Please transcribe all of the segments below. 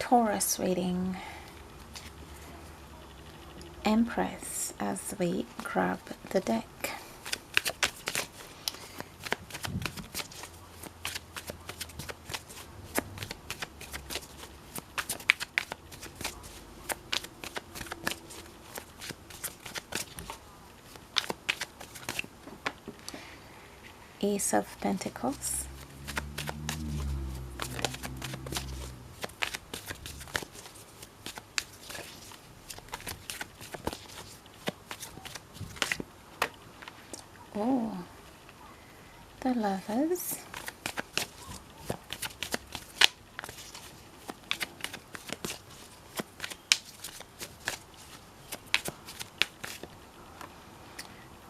Taurus reading, Empress, as we grab the deck. Ace of Pentacles, oh, the Lovers,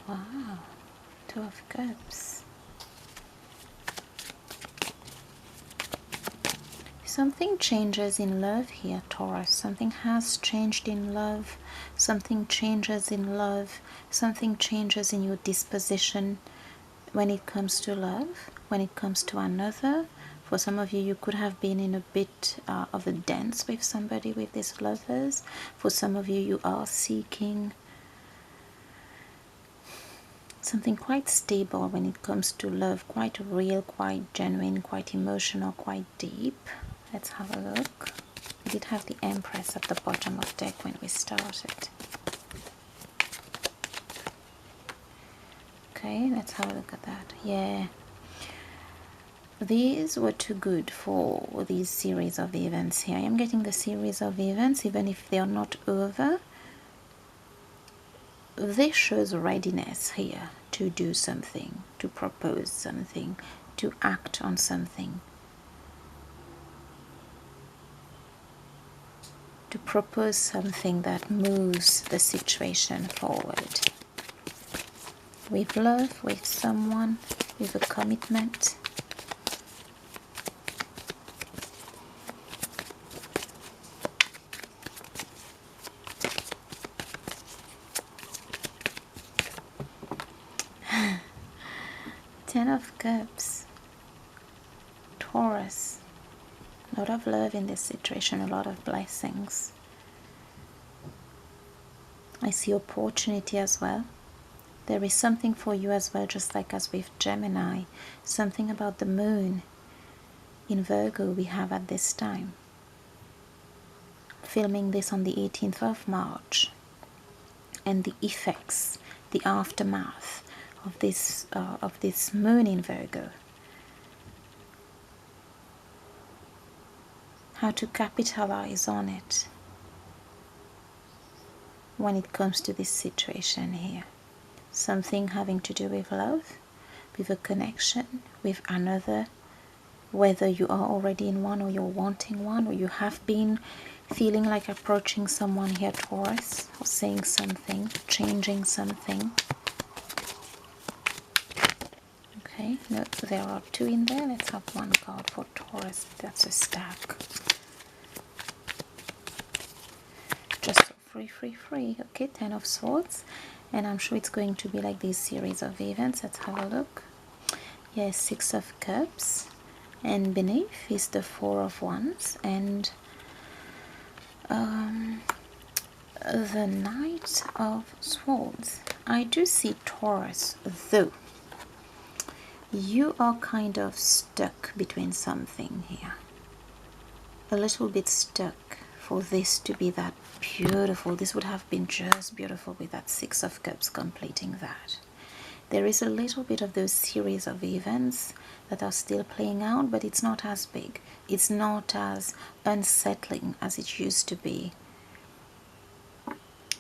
wow, Two of Cups. Something changes in love here, Taurus. Something has changed in love. Something changes in love. Something changes in your disposition when it comes to love, when it comes to another. For some of you, you could have been in a bit of a dance with somebody with these Lovers. For some of you, you are seeking something quite stable when it comes to love, quite real, quite genuine, quite emotional, quite deep. Let's have a look. We did have the Empress at the bottom of the deck when we started. Okay, let's have a look at that. Yeah. These were too good for these series of events here. I am getting the series of events, even if they are not over. This shows readiness here to do something, to propose something, to act on something. To propose something that moves the situation forward. With love, with someone, with a commitment. Ten of Cups. Taurus. A lot of love in this situation, a lot of blessings. I see opportunity as well. There is something for you as well, just like as with Gemini. Something about the moon in Virgo we have at this time. Filming this on the 18th of March. And the effects, the aftermath of this moon in Virgo. How to capitalize on it when it comes to this situation here. Something having to do with love, with a connection, with another, whether you are already in one or you're wanting one, or you have been feeling like approaching someone here, Taurus, or saying something, changing something. Okay, no, there are two in there. Let's have one card for Taurus. That's a stack. Just free. Okay, Ten of Swords. And I'm sure it's going to be like this series of events. Let's have a look. Yes, Six of Cups. And beneath is the Four of Wands. And the Knight of Swords. I do see Taurus, though. You are kind of stuck between something here. A little bit stuck for this to be that beautiful. This would have been just beautiful with that Six of Cups completing that. There is a little bit of those series of events that are still playing out, but it's not as big. It's not as unsettling as it used to be.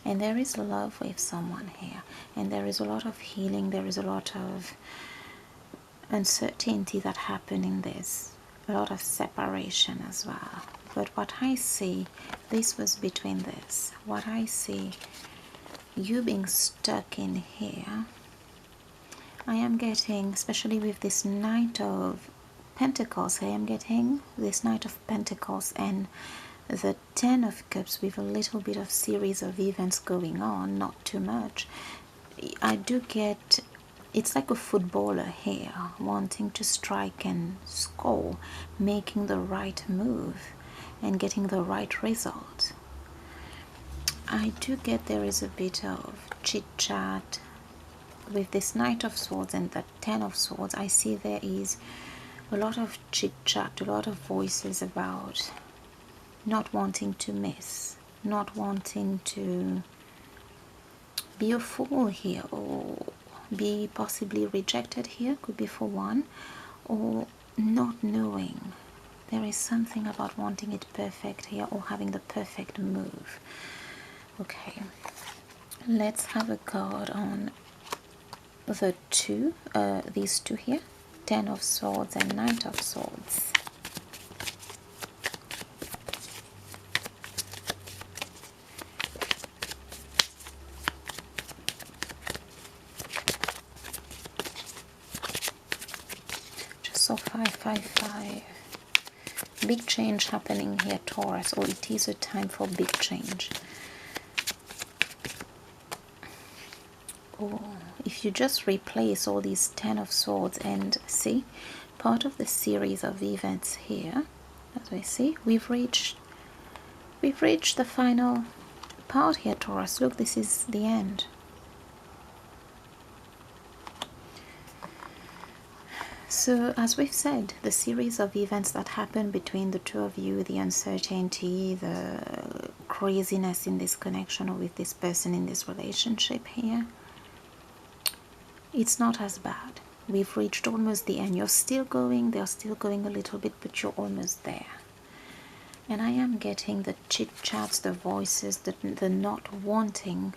And there is love with someone here. And there is a lot of healing. There is a lot of uncertainty that happened in this. A lot of separation as well. But what I see, this was between this. What I see, you being stuck in here, I am getting, especially with this Knight of Pentacles, I am getting this Knight of Pentacles and the Ten of Cups with a little bit of series of events going on, not too much. I do get, it's like a footballer here, wanting to strike and score, making the right move. and getting the right result. I do get there is a bit of chit chat with this Knight of Swords and the Ten of Swords. I see there is a lot of chit chat, a lot of voices about not wanting to miss, not wanting to be a fool here, or be possibly rejected here, could be for one, or not knowing. There is something about wanting it perfect here, or having the perfect move. Okay, let's have a card on the two, these two here, Ten of Swords and Knight of Swords. Just saw 555. Big change happening here, Taurus, or it is a time for big change. Oh, if you just replace all these Ten of Swords and see, part of the series of events here, as we see, we've reached the final part here, Taurus. Look, this is the end. So, as we've said, the series of events that happen between the two of you, the uncertainty, the craziness in this connection or with this person in this relationship here, it's not as bad. We've reached almost the end. You're still going, they're still going a little bit, but you're almost there. And I am getting the chit-chats, the voices, the not wanting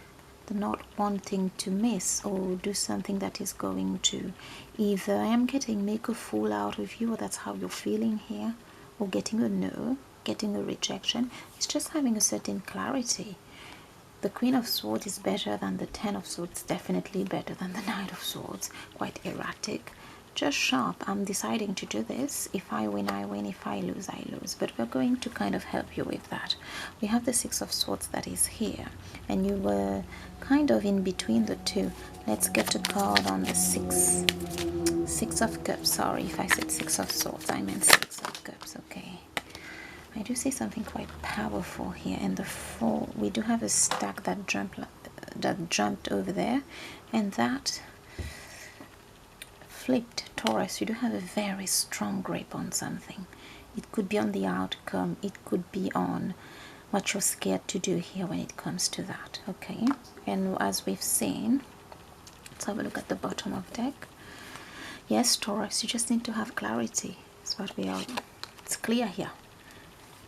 to miss or do something that is going to either, I am getting, make a fool out of you, or that's how you're feeling here, or getting a no, getting a rejection. It's just having a certain clarity. The Queen of Swords is better than the Ten of Swords, definitely better than the Knight of Swords. Quite erratic, just sharp. I'm deciding to do this. If I win, I win. If I lose, I lose. But we're going to kind of help you with that. We have the Six of Swords that is here, and you were kind of in between the two. Let's get a card on the Six of Cups. Sorry if I said Six of Swords, I meant Six of Cups. Okay. I do see something quite powerful here, and the Four, we do have a stack that jumped over there, and that flipped. Taurus, you do have a very strong grip on something. It could be on the outcome, it could be on what you're scared to do here when it comes to that. Okay, and as we've seen, let's have a look at the bottom of deck. Yes, Taurus, you just need to have clarity. That's what we are. It's clear here.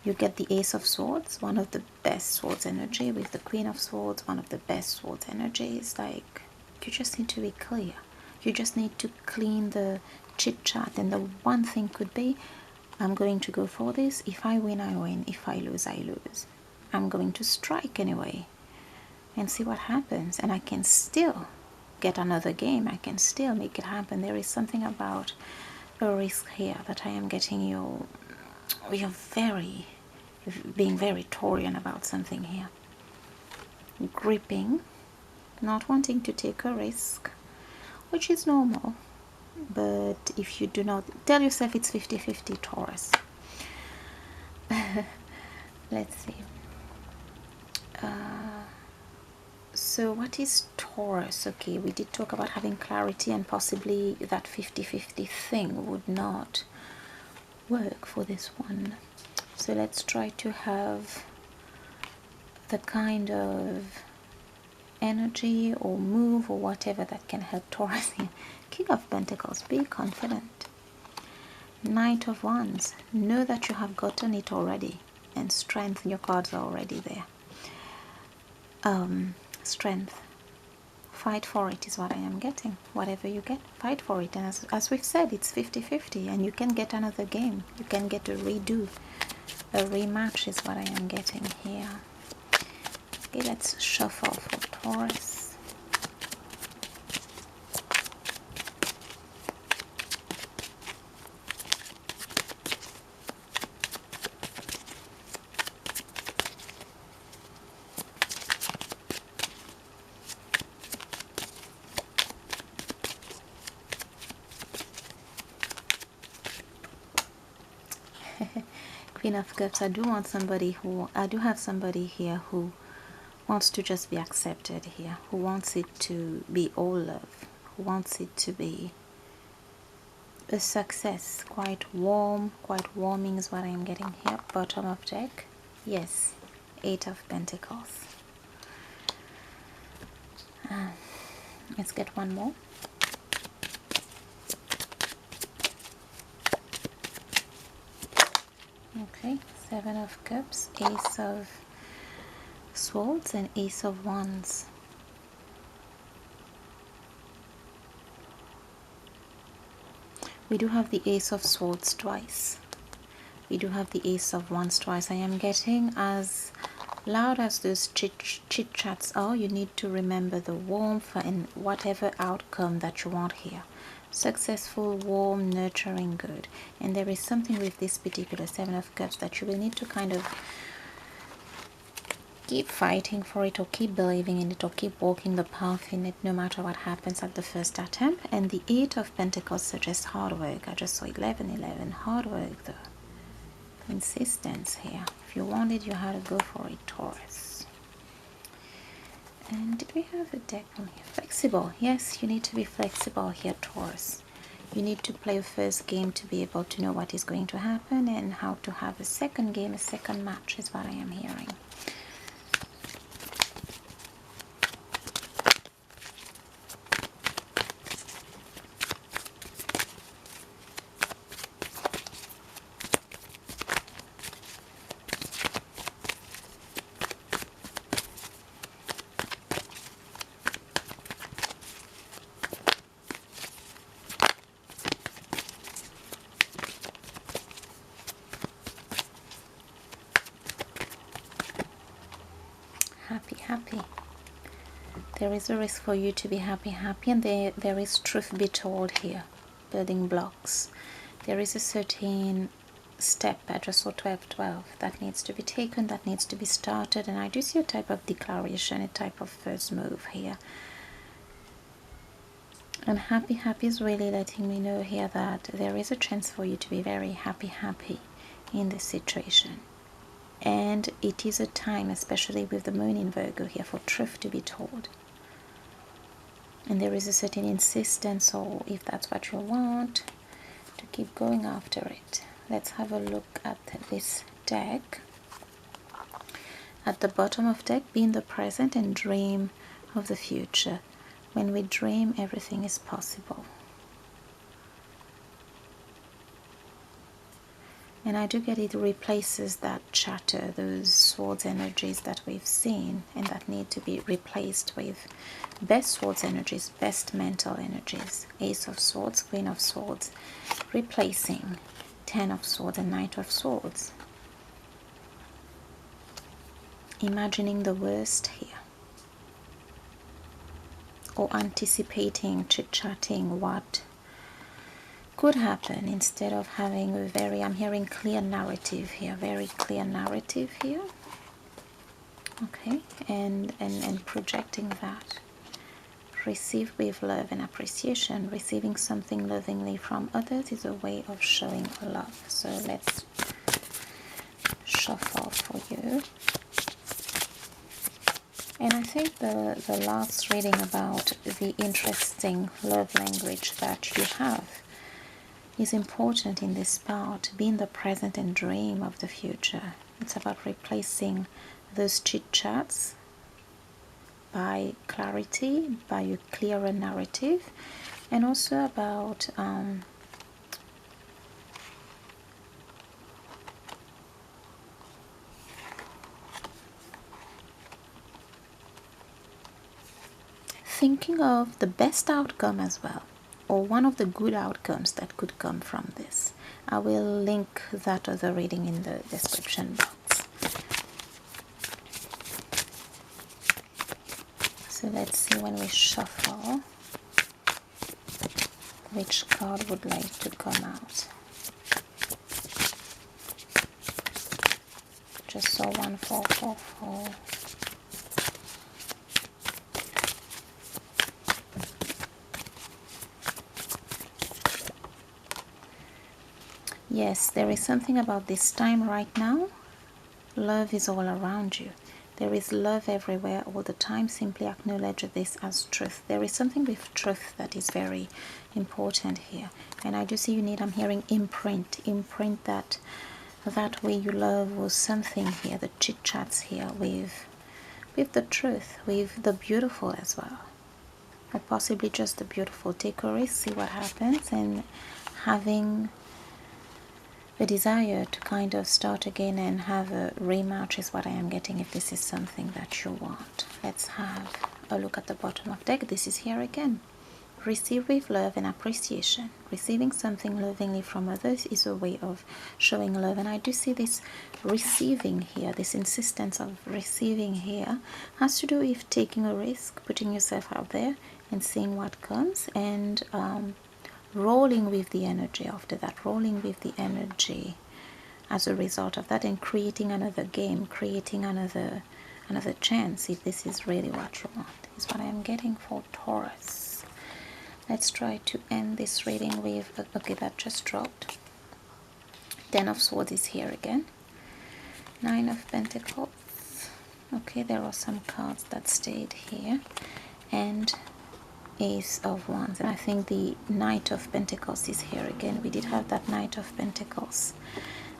You get the Ace of Swords, one of the best swords energy, with the Queen of Swords, one of the best swords energies. Like, you just need to be clear. You just need to clean the chit chat, and the one thing could be, I'm going to go for this. If I win, I win. If I lose, I lose. I'm going to strike anyway and see what happens, and I can still get another game. I can still make it happen. There is something about a risk here that I am getting. You're being very Taurian about something here. Gripping, not wanting to take a risk, which is normal. But if you do not, tell yourself it's 50-50, Taurus. Let's see. So what is Taurus? Okay, we did talk about having clarity, and possibly that 50-50 thing would not work for this one. So let's try to have the kind of energy or move or whatever that can help Taurus here. King of Pentacles, be confident. Knight of Wands, know that you have gotten it already. And Strength, your cards are already there. Strength, fight for it is what I am getting. Whatever you get, fight for it. And as we've said, it's 50-50, and you can get another game. You can get a redo. A rematch is what I am getting here. Okay, let's shuffle for Taurus. Queen of Cups, I do have somebody here who wants to just be accepted here, who wants it to be all love, who wants it to be a success, quite warming is what I'm getting here. Bottom of deck, yes, 8 of Pentacles. Let's get one more. Okay, 7 of Cups, Ace of Swords, and Ace of Wands. We do have the Ace of Swords twice. We do have the Ace of Wands twice. I am getting, as loud as those chit chats are, you need to remember the warmth and whatever outcome that you want here. Successful, warm, nurturing, good. And there is something with this particular 7 of Cups that you will need to kind of keep fighting for it, or keep believing in it, or keep walking the path in it, no matter what happens at the first attempt. And the 8 of Pentacles suggests hard work. I just saw 11, hard work though. Insistence here. If you want it, you have to go for it, Taurus. And did we have a deck on here? Flexible. Yes, you need to be flexible here, Taurus. You need to play a first game to be able to know what is going to happen, and how to have a second game, a second match is what I am hearing. Happy. There is a risk for you to be happy, and there is truth be told here. Building blocks. There is a certain step, I just saw 12, that needs to be taken, that needs to be started, and I do see a type of declaration, a type of first move here. And happy is really letting me know here that there is a chance for you to be very happy in this situation. And it is a time, especially with the moon in Virgo here, for truth to be told. And there is a certain insistence, or if that's what you want, to keep going after it. Let's have a look at this deck. At the bottom of deck, be in the present and dream of the future. When we dream, everything is possible. And I do get it replaces that chatter, those swords energies that we've seen, and that need to be replaced with best swords energies, best mental energies. Ace of Swords, Queen of Swords, replacing 10 of Swords and Knight of Swords. Imagining the worst here, or anticipating, chit-chatting what could happen, instead of having a very, I'm hearing clear narrative here, very clear narrative here. Okay, and projecting that. Receive with love and appreciation. Receiving something lovingly from others is a way of showing love. So let's shuffle for you. And I think the last reading about the interesting love language that you have is important in this part. Be in the present and dream of the future. It's about replacing those chit-chats by clarity, by a clearer narrative, and also about thinking of the best outcome as well, or one of the good outcomes that could come from this. I will link that other reading in the description box. So let's see, when we shuffle, which card would like to come out. Just saw 1444. Yes, there is something about this time right now. Love is all around you. There is love everywhere all the time. Simply acknowledge this as truth. There is something with truth that is very important here. And I do see you need, I'm hearing imprint. Imprint that way you love was something here. The chit chats here with the truth, with the beautiful as well. Or possibly just the beautiful. Take a risk, see what happens, and having the desire to kind of start again and have a rematch is what I am getting if this is something that you want. Let's have a look at the bottom of deck. This is here again. Receive with love and appreciation. Receiving something lovingly from others is a way of showing love. And I do see this receiving here, this insistence of receiving here has to do with taking a risk, putting yourself out there and seeing what comes, and rolling with the energy after that, rolling with the energy as a result of that, and creating another game, creating another chance if this is really what you want, is what I am getting for Taurus. Let's try to end this reading with, okay, that just dropped. 10 of Swords is here again. 9 of Pentacles. Okay, there are some cards that stayed here. And Ace of Wands, and I think the Knight of Pentacles is here again. We did have that Knight of Pentacles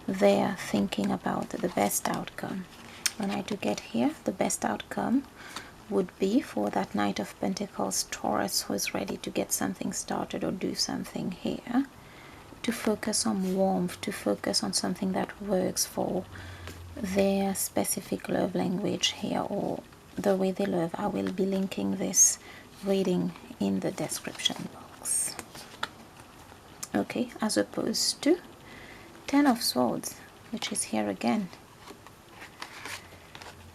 there, thinking about the best outcome. When I do get here, the best outcome would be for that Knight of Pentacles Taurus who is ready to get something started or do something here, to focus on warmth, to focus on something that works for their specific love language here, or the way they love. I will be linking this reading in the description box. Okay, as opposed to 10 of Swords, which is here again.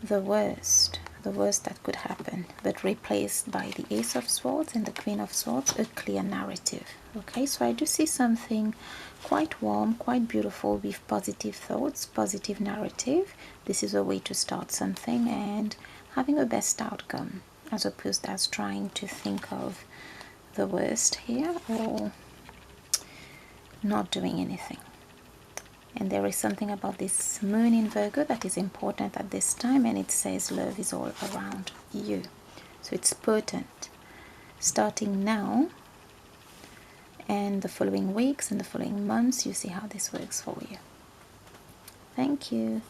The worst that could happen, but replaced by the Ace of Swords and the Queen of Swords, a clear narrative. Okay, so I do see something quite warm, quite beautiful, with positive thoughts, positive narrative. This is a way to start something and having a best outcome, as opposed as trying to think of the worst here or not doing anything. And there is something about this moon in Virgo that is important at this time, and it says love is all around you. So it's potent. Starting now and the following weeks and the following months, you see how this works for you. Thank you.